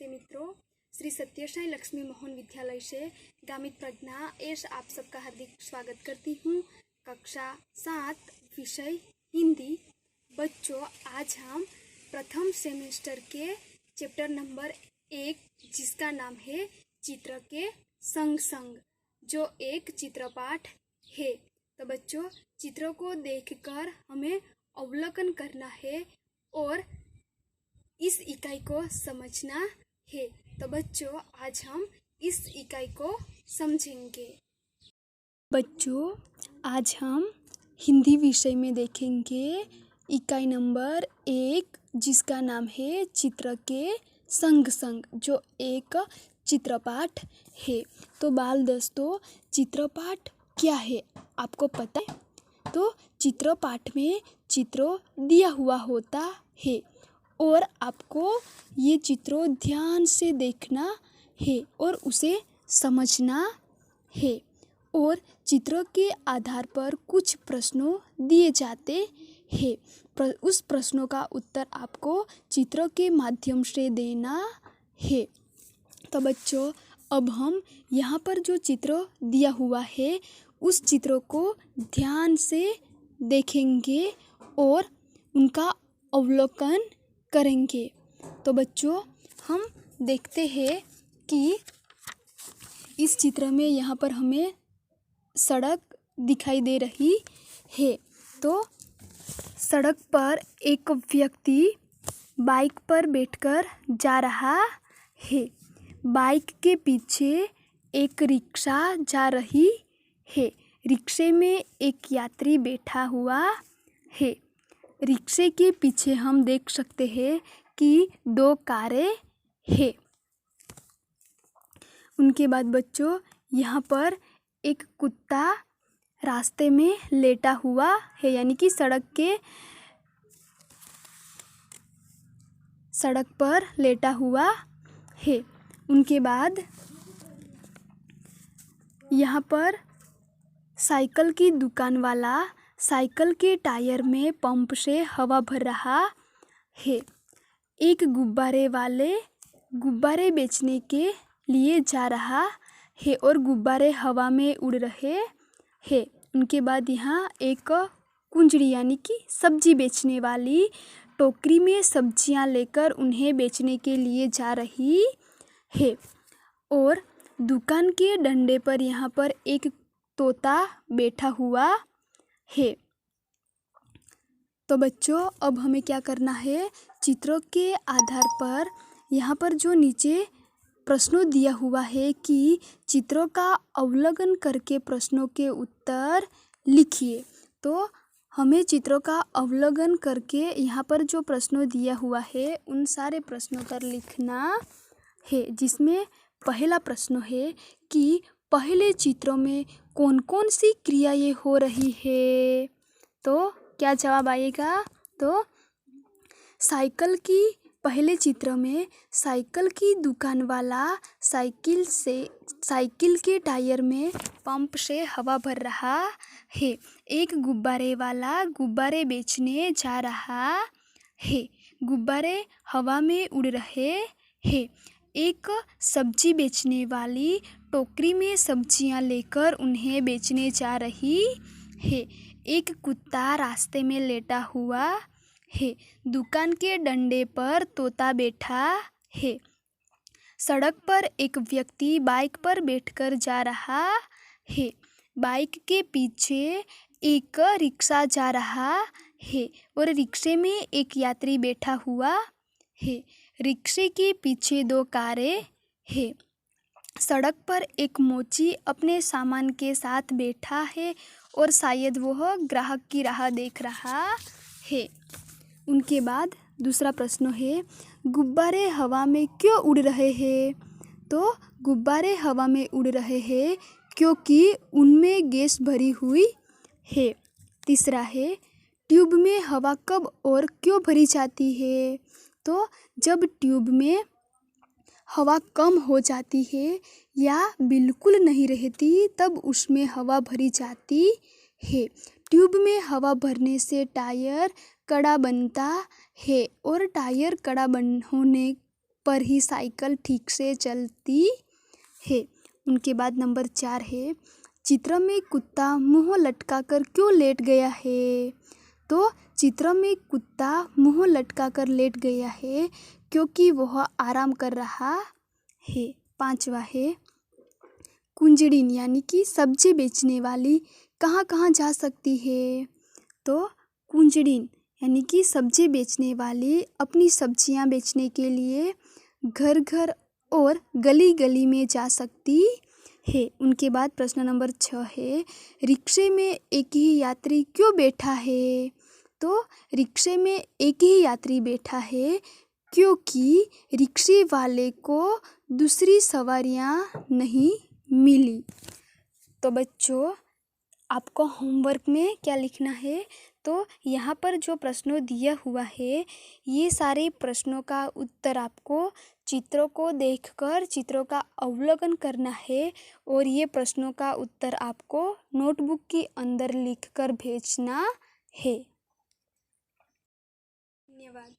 नमस्ते मित्रों, श्री सत्यसाई लक्ष्मी मोहन विद्यालय से गामित प्रज्ञा एस आप सबका हार्दिक स्वागत करती हूँ। कक्षा 7 विषय हिंदी। बच्चों, आज हम प्रथम सेमेस्टर के चैप्टर नंबर 1 जिसका नाम है चित्र के संग संग, जो एक चित्रपाठ है। तो बच्चों, चित्रों को देखकर हमें अवलोकन करना है और इस इकाई को समझना है। तो बच्चों, आज हम इस इकाई को समझेंगे। बच्चों, आज हम हिंदी विषय में देखेंगे इकाई नंबर 1 जिसका नाम है चित्र के संग संग, जो एक चित्रपाठ है। तो बाल दोस्तों, चित्रपाठ क्या है आपको पता है? तो चित्रपाठ में चित्रों दिया हुआ होता है और आपको ये चित्रों ध्यान से देखना है और उसे समझना है। और चित्रों के आधार पर कुछ प्रश्नों दिए जाते हैं। उस प्रश्नों का उत्तर आपको चित्रों के माध्यम से देना है। तो बच्चों, अब हम यहाँ पर जो चित्र दिया हुआ है उस चित्रों को ध्यान से देखेंगे और उनका अवलोकन करेंगे। तो बच्चों, हम देखते हैं कि इस चित्र में यहाँ पर हमें सड़क दिखाई दे रही है। तो सड़क पर एक व्यक्ति बाइक पर बैठकर जा रहा है। बाइक के पीछे एक रिक्शा जा रही है। रिक्शे में एक यात्री बैठा हुआ है। रिक्शे के पीछे हम देख सकते हैं कि 2 कारें हैं। उनके बाद बच्चों, यहाँ पर एक कुत्ता रास्ते में लेटा हुआ है, यानी कि सड़क पर लेटा हुआ है। उनके बाद यहाँ पर साइकिल की दुकान वाला साइकिल के टायर में पंप से हवा भर रहा है। एक गुब्बारे वाले गुब्बारे बेचने के लिए जा रहा है और गुब्बारे हवा में उड़ रहे हैं। उनके बाद यहाँ एक कुंजड़ी यानी कि सब्जी बेचने वाली टोकरी में सब्जियाँ लेकर उन्हें बेचने के लिए जा रही है। और दुकान के डंडे पर यहाँ पर एक तोता बैठा हुआ है। तो बच्चों, अब हमें क्या करना है? चित्रों के आधार पर यहाँ पर जो नीचे प्रश्नों दिया हुआ है कि चित्रों का अवलोकन करके प्रश्नों के उत्तर लिखिए। तो हमें चित्रों का अवलोकन करके यहाँ पर जो प्रश्नों दिया हुआ है उन सारे प्रश्नों पर लिखना है। जिसमें पहला प्रश्न है कि पहले चित्रों में कौन कौन सी क्रियाएं हो रही है। तो क्या जवाब आएगा? तो पहले चित्र में साइकिल की दुकान वाला साइकिल के टायर में पंप से हवा भर रहा है। एक गुब्बारे वाला गुब्बारे बेचने जा रहा है। गुब्बारे हवा में उड़ रहे हैं। एक सब्जी बेचने वाली टोकरी में सब्जियां लेकर उन्हें बेचने जा रही है। एक कुत्ता रास्ते में लेटा हुआ है। दुकान के डंडे पर तोता बैठा है। सड़क पर एक व्यक्ति बाइक पर बैठकर जा रहा है। बाइक के पीछे एक रिक्शा जा रहा है और रिक्शे में एक यात्री बैठा हुआ है। रिक्शे के पीछे 2 कारें हैं। सड़क पर एक मोची अपने सामान के साथ बैठा है और शायद वह ग्राहक की राह देख रहा है। उनके बाद दूसरा प्रश्न है, गुब्बारे हवा में क्यों उड़ रहे हैं? तो गुब्बारे हवा में उड़ रहे हैं क्योंकि उनमें गैस भरी हुई है। तीसरा है, ट्यूब में हवा कब और क्यों भरी जाती है? तो जब ट्यूब में हवा कम हो जाती है या बिल्कुल नहीं रहती तब उसमें हवा भरी जाती है। ट्यूब में हवा भरने से टायर कड़ा बनता है और टायर कड़ा होने पर ही साइकिल ठीक से चलती है। उनके बाद नंबर 4 है, चित्र में कुत्ता मुंह लटका कर क्यों लेट गया है? तो चित्र में कुत्ता मुंह लटका कर लेट गया है क्योंकि वह आराम कर रहा है। 5वां है, कुंजड़िन यानी कि सब्जी बेचने वाली कहाँ कहाँ जा सकती है? तो कुंजड़िन यानी कि सब्जी बेचने वाली अपनी सब्जियां बेचने के लिए घर घर और गली गली में जा सकती है। उनके बाद प्रश्न नंबर 6 है, रिक्शे में एक ही यात्री क्यों बैठा है? तो रिक्शे में एक ही यात्री बैठा है क्योंकि रिक्शे वाले को दूसरी सवारियां नहीं मिली। तो बच्चों, आपको होमवर्क में क्या लिखना है? तो यहाँ पर जो प्रश्नों दिया हुआ है, ये सारे प्रश्नों का उत्तर आपको चित्रों को देखकर चित्रों का अवलोकन करना है और ये प्रश्नों का उत्तर आपको नोटबुक के अंदर लिखकर भेजना है। धन्यवाद।